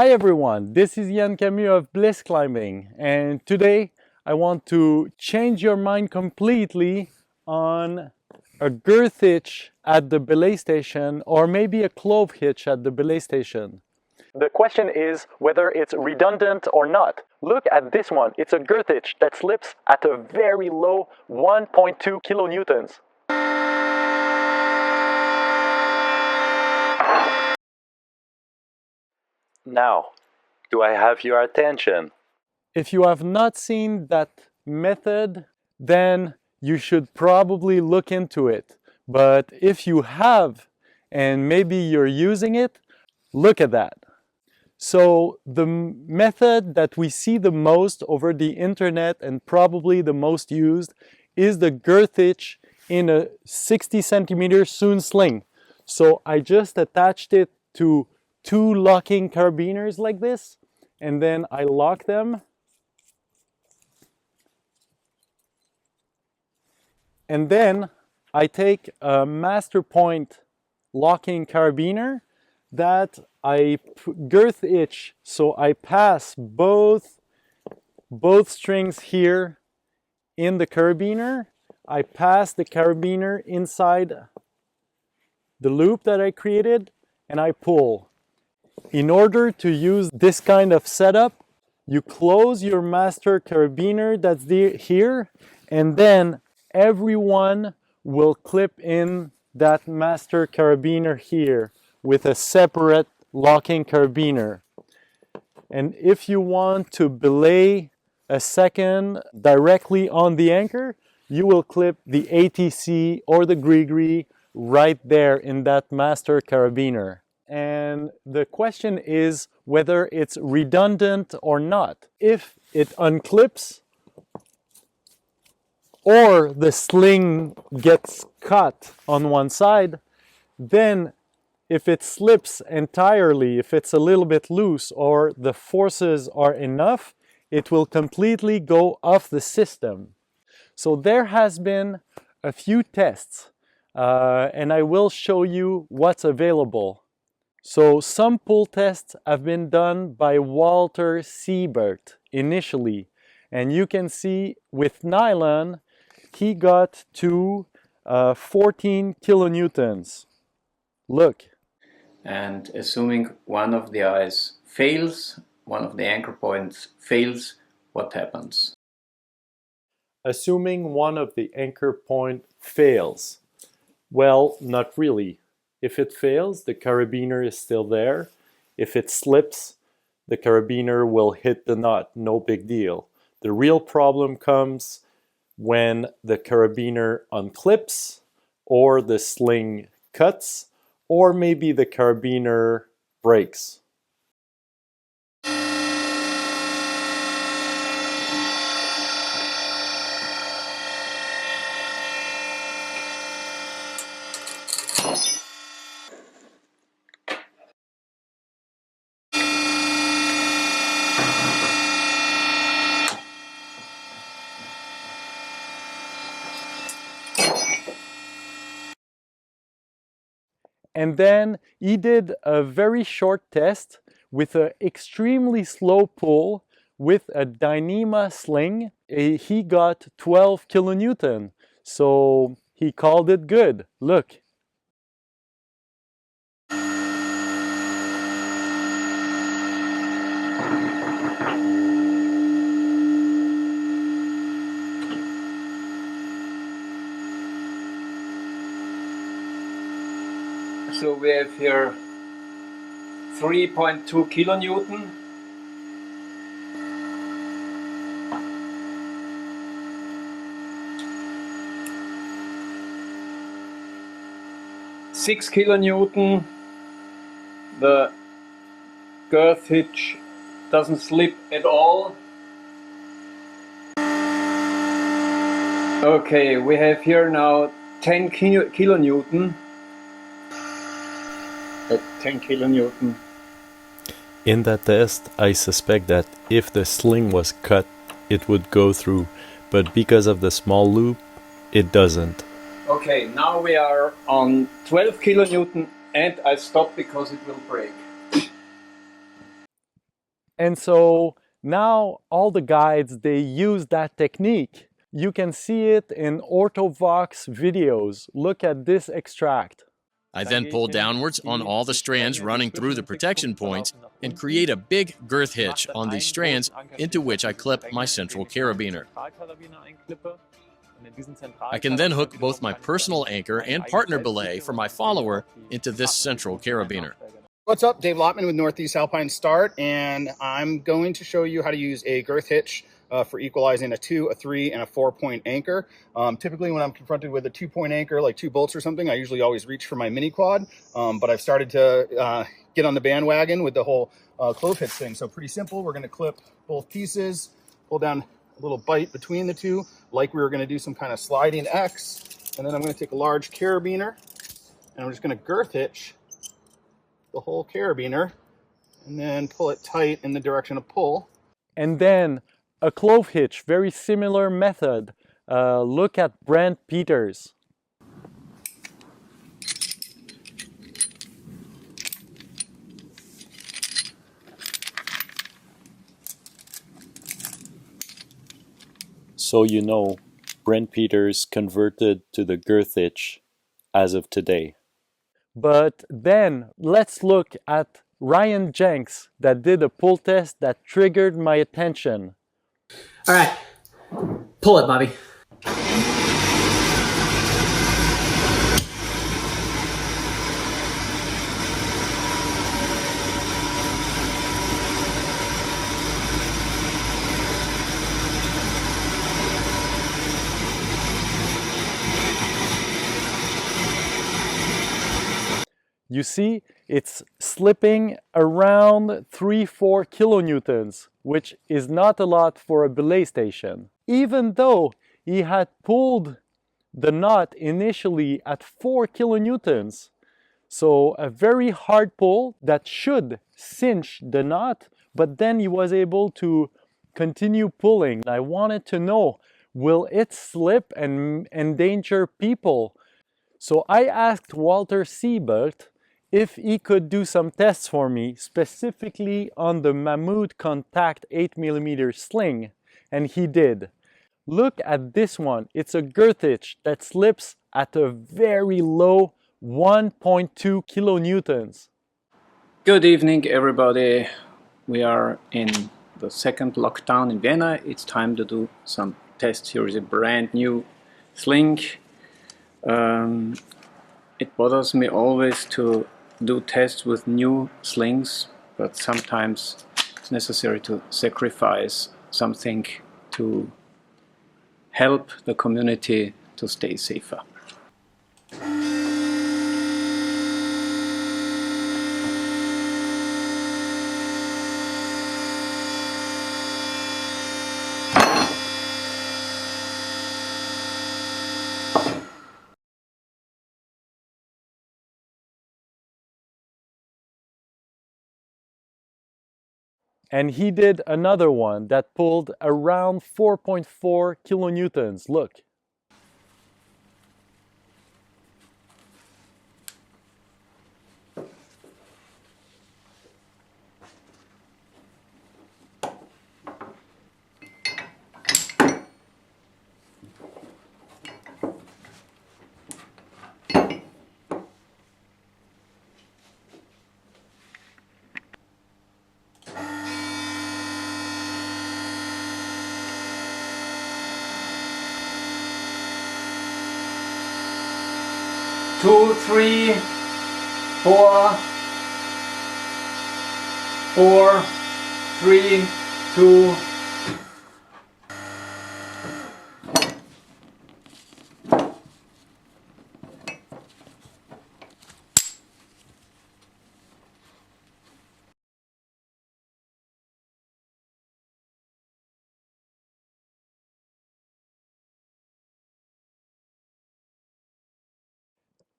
Hi everyone, this is Yann Camus of Bliss Climbing, and today I want to change your mind completely on a girth hitch at the belay station or maybe a clove hitch at the belay station. The question is whether it's redundant or not. Look at this one, it's a girth hitch that slips at a very low 1.2 kilonewtons. Now, do I have your attention? If you have not seen that method, then you should probably look into it. But if you have, and maybe you're using it, look at that. So the method that we see the most over the internet and probably the most used is the girth hitch in a 60 centimeter Soon sling. So I just attached it to two locking carabiners like this, and then I lock them. And then I take a master point locking carabiner that I girth hitch, so I pass both strings here in the carabiner. I pass the carabiner inside the loop that I created and I pull. In order to use this kind of setup, you close your master carabiner that's here, and then everyone will clip in that master carabiner here with a separate locking carabiner. And if you want to belay a second directly on the anchor, you will clip the ATC or the gree-gree right there in that master carabiner. And the question is whether it's redundant or not. If it unclips or the sling gets cut on one side, then if it slips entirely, if it's a little bit loose or the forces are enough, it will completely go off the system. So there has been a few tests and I will show you what's available. So some pull tests have been done by Walter Siebert initially, and you can see with nylon he got to 14 kilonewtons. Look. And assuming one of the eyes fails, one of the anchor points fails, what happens? Assuming one of the anchor point fails. Well, not really. If it fails, the carabiner is still there. If it slips, the carabiner will hit the nut, no big deal. The real problem comes when the carabiner unclips, or the sling cuts, or maybe the carabiner breaks. And then he did a very short test with an extremely slow pull with a Dyneema sling. He got 12 kilonewton. So he called it good. Look. So we have here 3.2 kilonewton. Six kilonewton. The girth hitch doesn't slip at all. Okay, we have here now 10 kilonewton. At 10 kilonewton. In that test, I suspect that if the sling was cut, it would go through, but because of the small loop, it doesn't. Okay, now we are on 12 kilonewton and I stop because it will break. And so now all the guides, they use that technique. You can see it in Orthovox videos. Look at this extract. I then pull downwards on all the strands running through the protection points and create a big girth hitch on these strands into which I clip my central carabiner. I can then hook both my personal anchor and partner belay for my follower into this central carabiner. What's up, Dave Lottmann with Northeast Alpine Start, and I'm going to show you how to use a girth hitch for equalizing a 2, a 3, and a 4-point anchor. Typically when I'm confronted with a 2-point anchor, like 2 bolts or something, I usually always reach for my mini quad, but I've started to get on the bandwagon with the whole Clove-X thing. So pretty simple. We're going to clip both pieces, pull down a little bite between the two, like we were going to do some kind of sliding X, and then I'm going to take a large carabiner, and I'm just going to girth hitch the whole carabiner, and then pull it tight in the direction of pull. And then a clove hitch, very similar method. Look at Brent Peters. So you know, Brent Peters converted to the girth hitch as of today. But then let's look at Ryan Jenks that did a pull test that triggered my attention. All right, pull it, Bobby. You see, it's slipping around 3-4 kilonewtons, which is not a lot for a belay station. Even though he had pulled the knot initially at 4 kilonewtons, so a very hard pull that should cinch the knot, but then he was able to continue pulling. I wanted to know, will it slip and endanger people? So I asked Walter Siebert if he could do some tests for me, specifically on the Mammoth Contact 8mm sling, and he did. Look at this one. It's a girth hitch that slips at a very low 1.2 kilonewtons. Good evening, everybody. We are in the second lockdown in Vienna. It's time to do some tests. Here is a brand new sling. It bothers me always to do tests with new slings, but sometimes it's necessary to sacrifice something to help the community to stay safer. And he did another one that pulled around 4.4 kilonewtons. Look. Two, 3, 4, 4, 3, 2.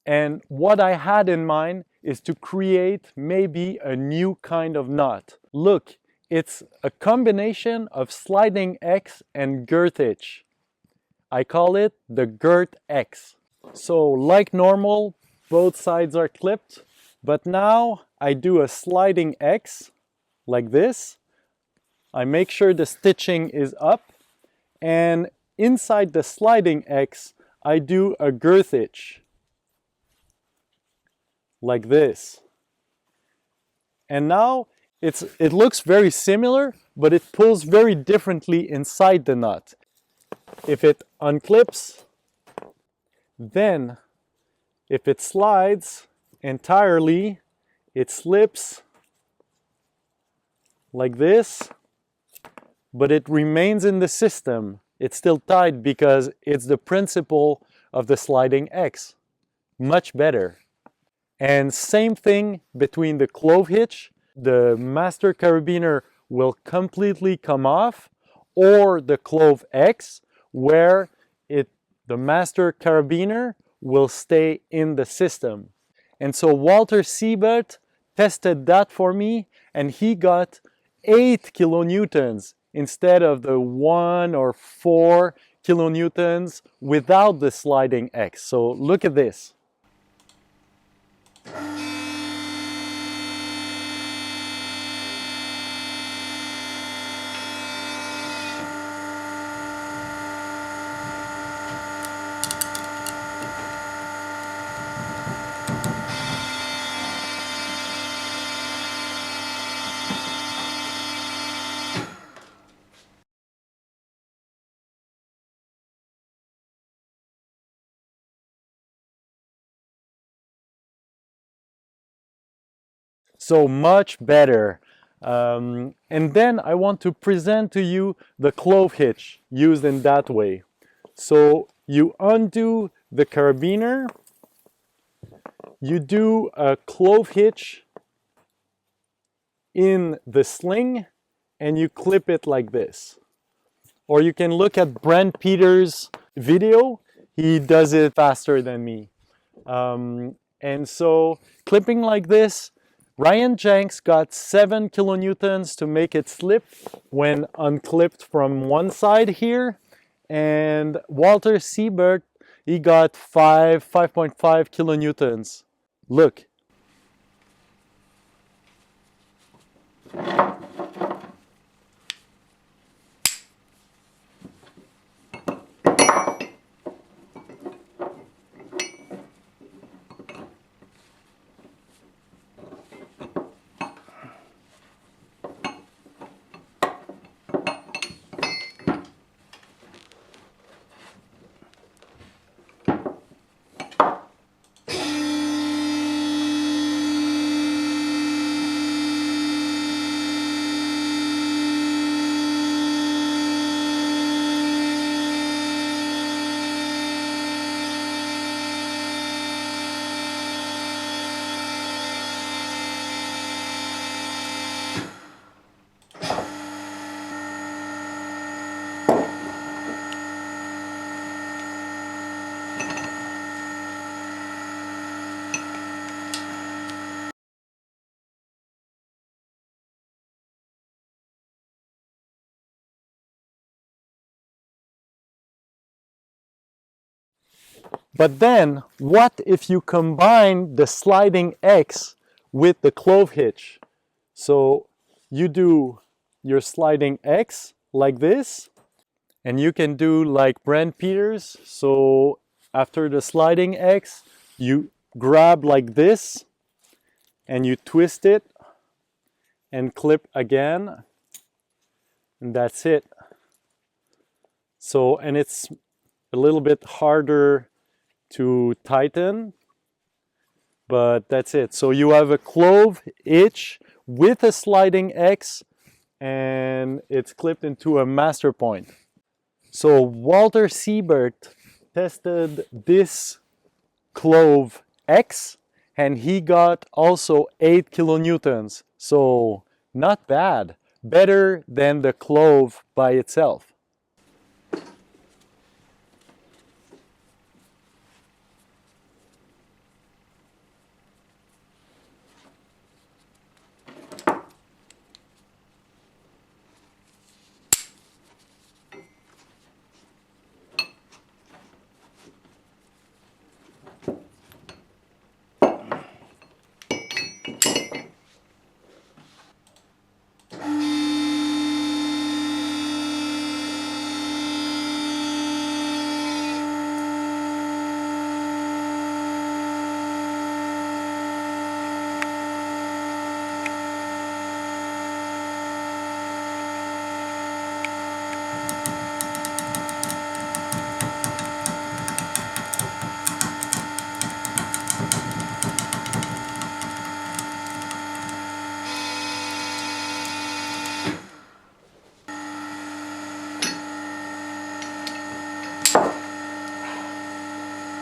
And what I had in mind is to create maybe a new kind of knot. Look, it's a combination of sliding X and girth hitch. I call it the Girth-X. So like normal, both sides are clipped, but now I do a sliding X like this. I make sure the stitching is up, and inside the sliding X, I do a girth hitch, like this. And now it looks very similar, but it pulls very differently inside the nut. If it unclips, then if it slides entirely, it slips like this, but it remains in the system. It's still tight because it's the principle of the sliding X. Much better. And same thing between the clove hitch. The master carabiner will completely come off, or the Clove-X, where the master carabiner will stay in the system. And so Walter Siebert tested that for me, and he got 8 kilonewtons instead of the 1 or 4 kilonewtons without the sliding X. So look at this. So much better. And then I want to present to you the clove hitch used in that way. So you undo the carabiner, you do a clove hitch in the sling, and you clip it like this. Or you can look at Brent Peters' video. He does it faster than me. And so clipping like this, Ryan Jenks got 7 kilonewtons to make it slip when unclipped from one side here. And Walter Siebert, he got 5.5 kilonewtons. Look. But then, what if you combine the sliding X with the clove hitch? So you do your sliding X like this, and you can do like Brent Peters. So after the sliding X, you grab like this, and you twist it, and clip again, and that's it. So, and it's a little bit harder to tighten, but that's it. So you have a clove hitch with a sliding X, and it's clipped into a master point. So Walter Siebert tested this Clove-X, and he got also 8 kilonewtons. So not bad, better than the clove by itself.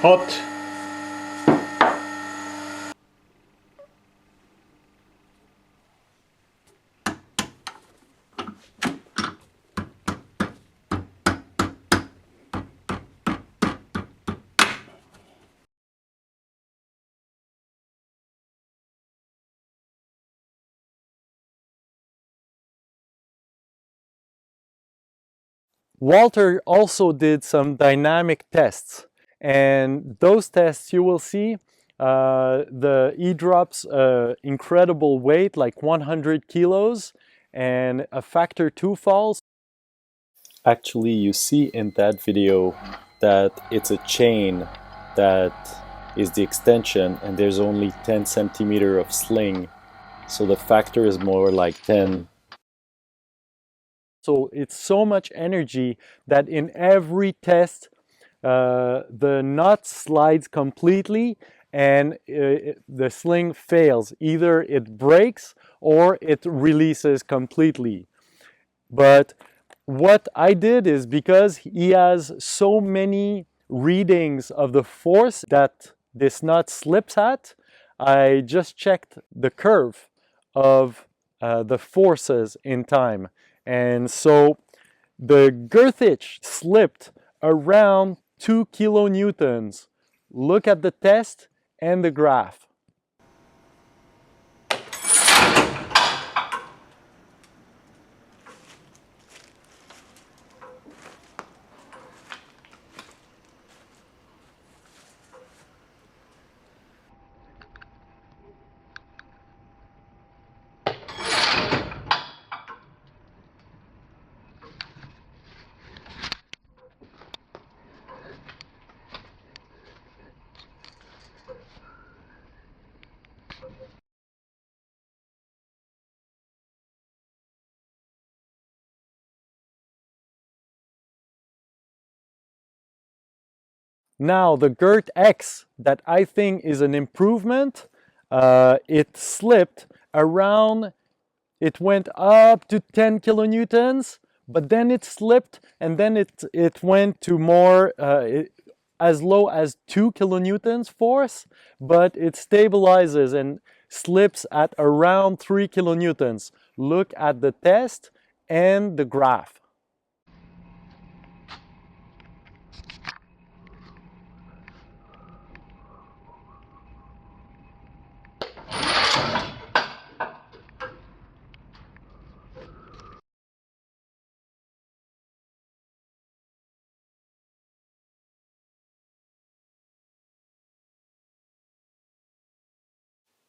hot. Walter also did some dynamic tests, and those tests you will see he drops incredible weight like 100 kilos and a factor 2 falls. Actually, you see in that video that it's a chain that is the extension, and there's only 10 centimeter of sling, so the factor is more like 10. So it's so much energy that in every test the nut slides completely and the sling fails. Either it breaks or it releases completely. But what I did is, because he has so many readings of the force that this nut slips at, I just checked the curve of the forces in time. And so the Girth-X slipped around 2 kilonewtons. Look at the test and the graph. Now the Girth-X, that I think is an improvement, it slipped around, it went up to 10 kilonewtons, but then it slipped and then it went to more, as low as 2 kilonewtons force, but it stabilizes and slips at around 3 kilonewtons. Look at the test and the graph.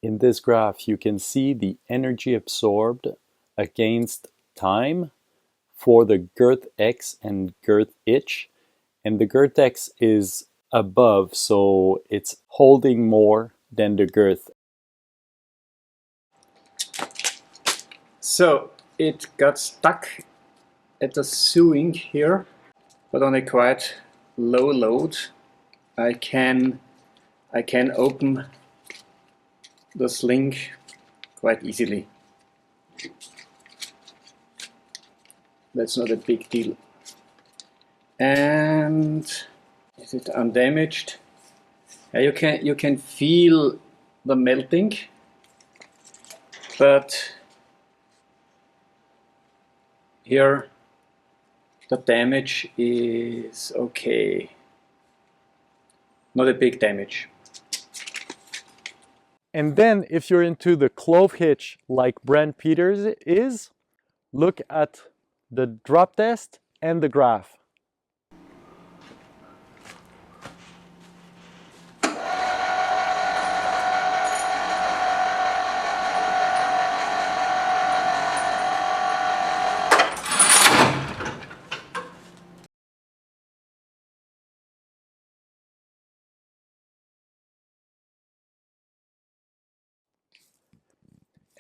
In this graph, you can see the energy absorbed against time for the Girth-X and Girth-Hitch. And the Girth-X is above, so it's holding more than the Girth. So it got stuck at the sewing here, but on a quite low load I can open the sling quite easily. That's not a big deal. And is it undamaged? You can feel the melting, but here the damage is okay. Not a big damage. And then if you're into the clove hitch like Brent Peters is, look at the drop test and the graph.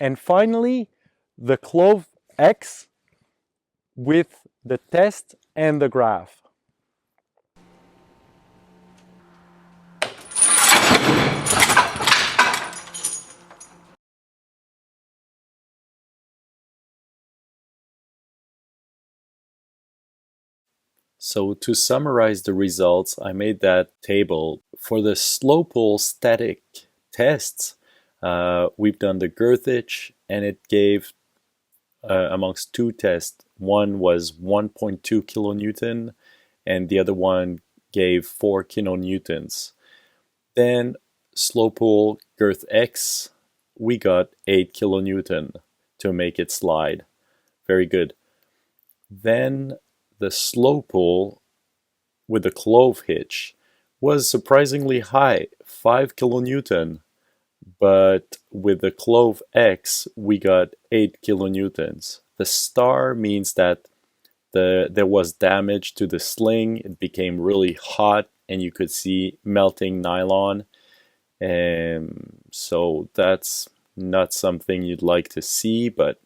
And finally, the Clove-X with the test and the graph. So to summarize the results, I made that table. For the slow pull static tests, we've done the Girth-X, and it gave, amongst two tests, one was 1.2 kilonewton, and the other one gave 4 kilonewtons. Then slow pull Girth-X, we got 8 kilonewton to make it slide. Very good. Then the slow pull with the Clove hitch was surprisingly high, 5 kilonewton, but with the Clove-X we got 8 kilonewtons. The star means that there was damage to the sling. It became really hot and you could see melting nylon, and so that's not something you'd like to see, but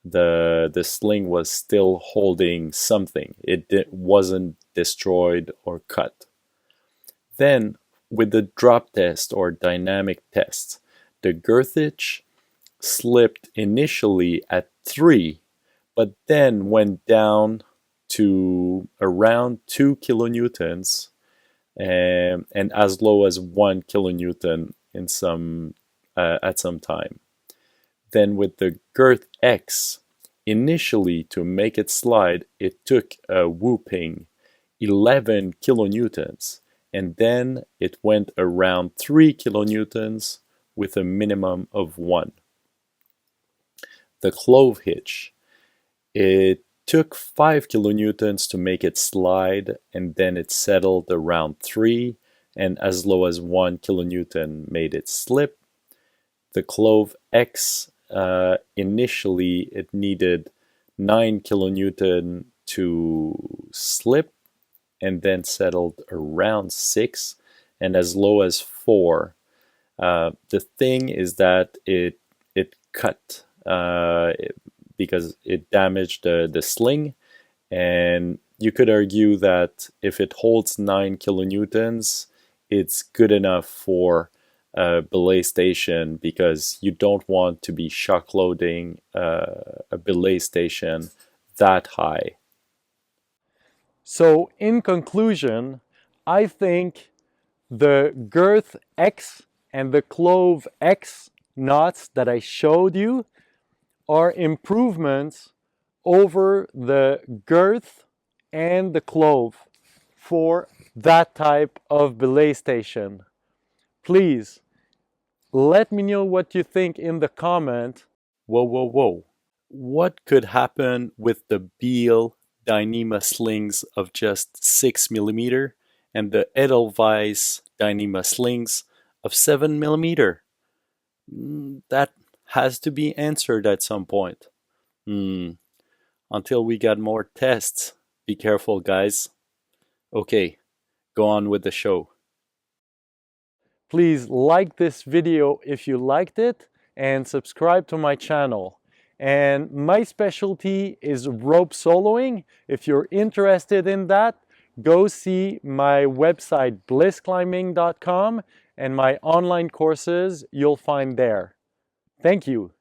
the sling was still holding something. It wasn't destroyed or cut. Then with the drop test or dynamic test, the Girth-X slipped initially at 3, but then went down to around 2 kilonewtons and as low as 1 kilonewton in at some time. Then with the Girth-X, initially to make it slide, it took a whooping 11 kilonewtons, and then it went around 3 kilonewtons with a minimum of 1. The Clove hitch, it took 5 kilonewtons to make it slide, and then it settled around 3, and as low as 1 kilonewton made it slip. The Clove-X, initially it needed 9 kilonewton to slip, and then settled around 6, and as low as 4. The thing is that it cut because it damaged the sling, and you could argue that if it holds 9 kilonewtons, it's good enough for a belay station, because you don't want to be shock loading a belay station that high. So in conclusion, I think the Girth-X and the Clove-X knots that I showed you are improvements over the Girth and the Clove for that type of belay station. Please let me know what you think in the comment. Whoa. What could happen with the Beal Dyneema slings of just 6mm and the Edelweiss Dyneema slings of 7mm? That has to be answered at some point. Until we got more tests. Be careful, guys. Okay, go on with the show. Please like this video if you liked it, and subscribe to my channel. And my specialty is rope soloing. If you're interested in that, go see my website blissclimbing.com and my online courses you'll find there. Thank you.